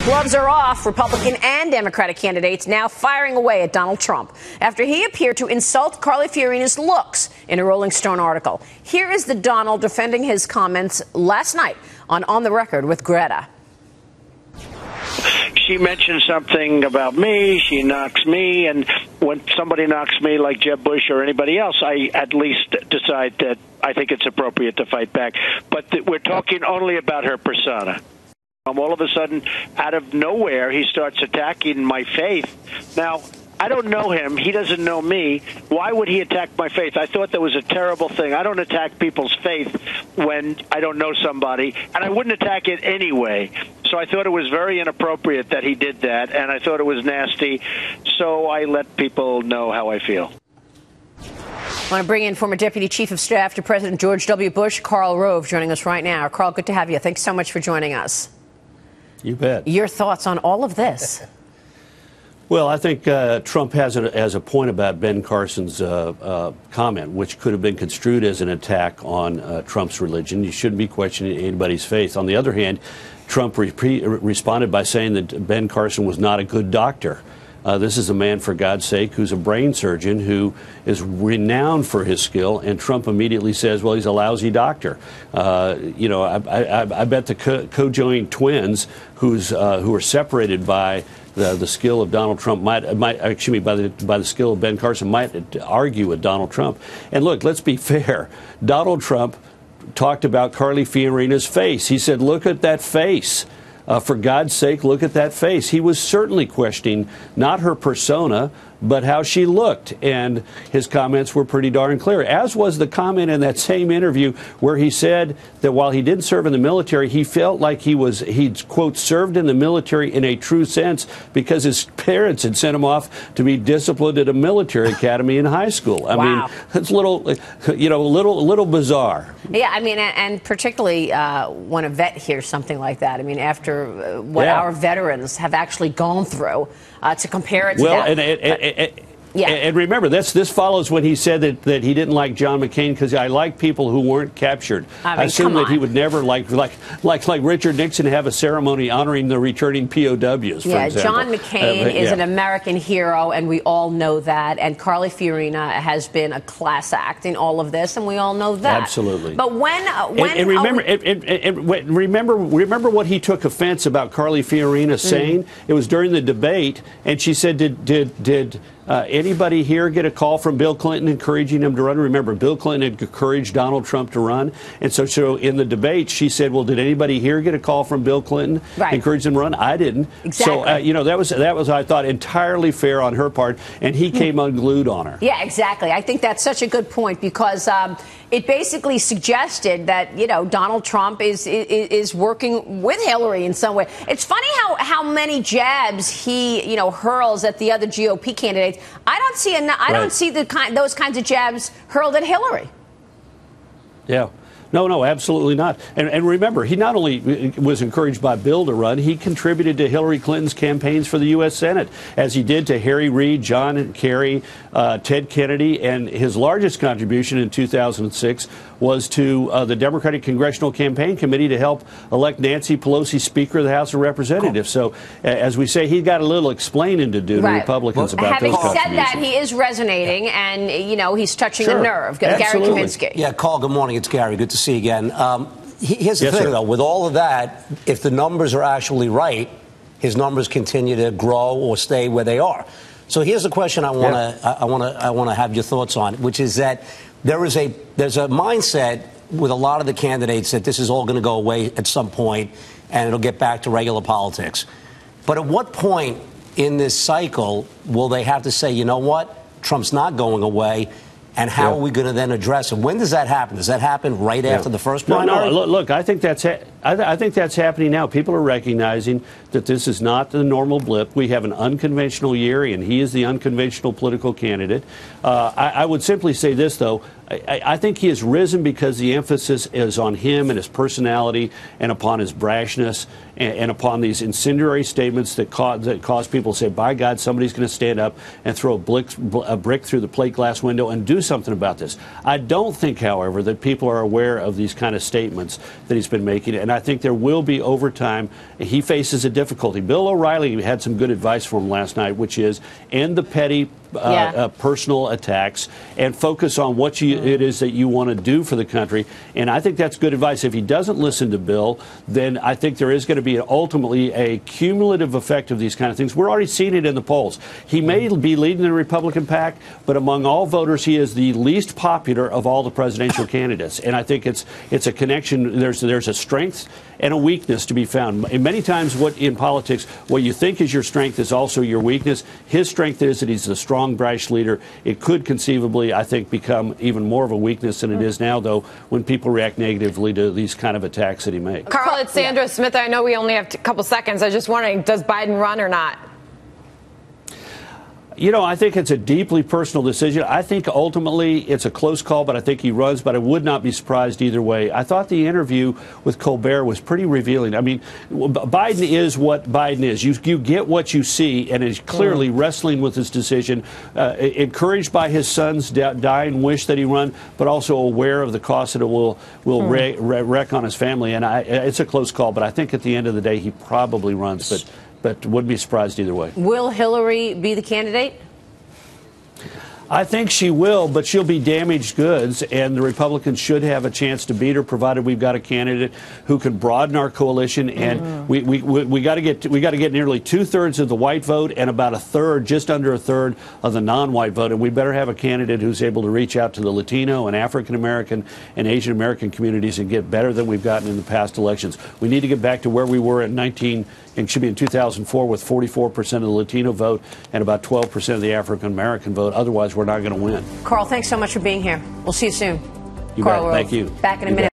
Gloves are off. Republican and Democratic candidates now firing away at Donald Trump after he appeared to insult Carly Fiorina's looks in a Rolling Stone article. Here is the Donald defending his comments last night on the Record with Greta. She mentioned something about me, she knocks me, and when somebody knocks me like Jeb Bush or anybody else, I at least decide that I think it's appropriate to fight back. But we're talking only about her persona. All of a sudden, out of nowhere, he starts attacking my faith. Now, I don't know him. He doesn't know me. Why would he attack my faith? I thought that was a terrible thing. I don't attack people's faith when I don't know somebody, and I wouldn't attack it anyway. So I thought it was very inappropriate that he did that, and I thought it was nasty. So I let people know how I feel. I want to bring in former Deputy Chief of Staff to President George W. Bush, Karl Rove, joining us right now. Karl, good to have you. Thanks so much for joining us. You bet. Your thoughts on all of this? Well, I think Trump has a point about Ben Carson's comment, which could have been construed as an attack on Trump's religion. You shouldn't be questioning anybody's faith. On the other hand, Trump responded by saying that Ben Carson was not a good doctor. This is a man, for God's sake, who's a brain surgeon who is renowned for his skill, and Trump immediately says, well, he's a lousy doctor. You know, I bet the co-joining twins who are separated by the skill of Donald Trump by the skill of Ben Carson might argue with Donald Trump. And look, let's be fair. Donald Trump talked about Carly Fiorina's face. He said, look at that face. For God's sake, look at that face. He was certainly questioning not her persona, but how she looked. And his comments were pretty darn clear, as was the comment in that same interview where he said that while he didn't serve in the military, he felt like he'd, quote, served in the military in a true sense because his parents had sent him off to be disciplined at a military academy in high school. I mean, it's a little bizarre. Yeah, I mean, and particularly when a vet hears something like that. I mean, after what our veterans have actually gone through, to compare it to that. And remember, this follows when he said that he didn't like John McCain because I like people who weren't captured. I assume that he would never like Richard Nixon have a ceremony honoring the returning POWs. Yeah, John McCain is an American hero, and we all know that. And Carly Fiorina has been a class act in all of this, and we all know that. Absolutely. But remember what he took offense about Carly Fiorina saying? It was during the debate, and she said, did anybody here get a call from Bill Clinton encouraging him to run? Remember, Bill Clinton had encouraged Donald Trump to run. And so in the debate, she said, well, did anybody here get a call from Bill Clinton encouraging him to run? I didn't. Exactly. So, that was, I thought, entirely fair on her part. And he came unglued on her. Yeah, exactly. I think that's such a good point because it basically suggested that, Donald Trump is working with Hillary in some way. It's funny how many jabs he, hurls at the other GOP candidates. I don't see those kinds of jabs hurled at Hillary. Yeah. No, absolutely not. And remember, he not only was encouraged by Bill to run, he contributed to Hillary Clinton's campaigns for the U.S. Senate, as he did to Harry Reid, John Kerry, Ted Kennedy, and his largest contribution in 2006 was to the Democratic Congressional Campaign Committee to help elect Nancy Pelosi Speaker of the House of Representatives. So, as we say, he's got a little explaining to do to Republicans about those contributions. Having said that, he is resonating, and, he's touching a nerve. Gary Kaminsky. Yeah, Karl, good morning. It's Gary. Good to see you again. Here's the thing, though. With all of that, if the numbers are actually right, his numbers continue to grow or stay where they are. So here's the question I want to have your thoughts on, which is that there's a mindset with a lot of the candidates that this is all going to go away at some point and it'll get back to regular politics. But at what point in this cycle will they have to say, you know what, Trump's not going away? And how are we going to then address it? When does that happen? Does that happen right after the first primary? No, look, I think that's happening now. People are recognizing that this is not the normal blip. We have an unconventional year, and he is the unconventional political candidate. I would simply say this, though. I think he has risen because the emphasis is on him and his personality and upon his brashness and upon these incendiary statements that cause people to say, by God, somebody's going to stand up and throw a brick through the plate glass window and do something about this. I don't think, however, that people are aware of these kind of statements that he's been making, and I think there will be over time. He faces a difficulty. Bill O'Reilly had some good advice for him last night, which is end the petty personal attacks and focus on what it is that you want to do for the country. And I think that's good advice. If he doesn't listen to Bill, then I think there is going to be ultimately a cumulative effect of these kind of things. We're already seeing it in the polls. He may be leading the Republican pack, but among all voters, he is the least popular of all the presidential candidates. And I think it's a connection. There's a strength and a weakness to be found. And many times in politics, what you think is your strength is also your weakness. His strength is that he's a strong, brash leader. It could conceivably, I think, become even more of a weakness than it is now, though, when people react negatively to these kind of attacks that he makes. Karl, it's Sandra Smith. I know we only have a couple seconds. I was just wondering, does Biden run or not? You know, I think it's a deeply personal decision. I think ultimately it's a close call, but I think he runs, but I would not be surprised either way. I thought the interview with Colbert was pretty revealing. I mean, Biden is what Biden is. You get what you see, and is clearly wrestling with his decision, encouraged by his son's dying wish that he run, but also aware of the cost that it will wreak on his family. And it's a close call, but I think at the end of the day he probably runs, but wouldn't be surprised either way. Will Hillary be the candidate? I think she will, but she'll be damaged goods, and the Republicans should have a chance to beat her, provided we've got a candidate who can broaden our coalition. And we got to get nearly 2/3 of the white vote and about a third, just under a third of the non-white vote. And we better have a candidate who's able to reach out to the Latino and African American and Asian American communities and get better than we've gotten in the past elections. We need to get back to where we were in 2004 with 44% of the Latino vote and about 12% of the African American vote. Otherwise, we're not going to win. Karl, thanks so much for being here. We'll see you soon. You bet. Thank you. Back in a minute.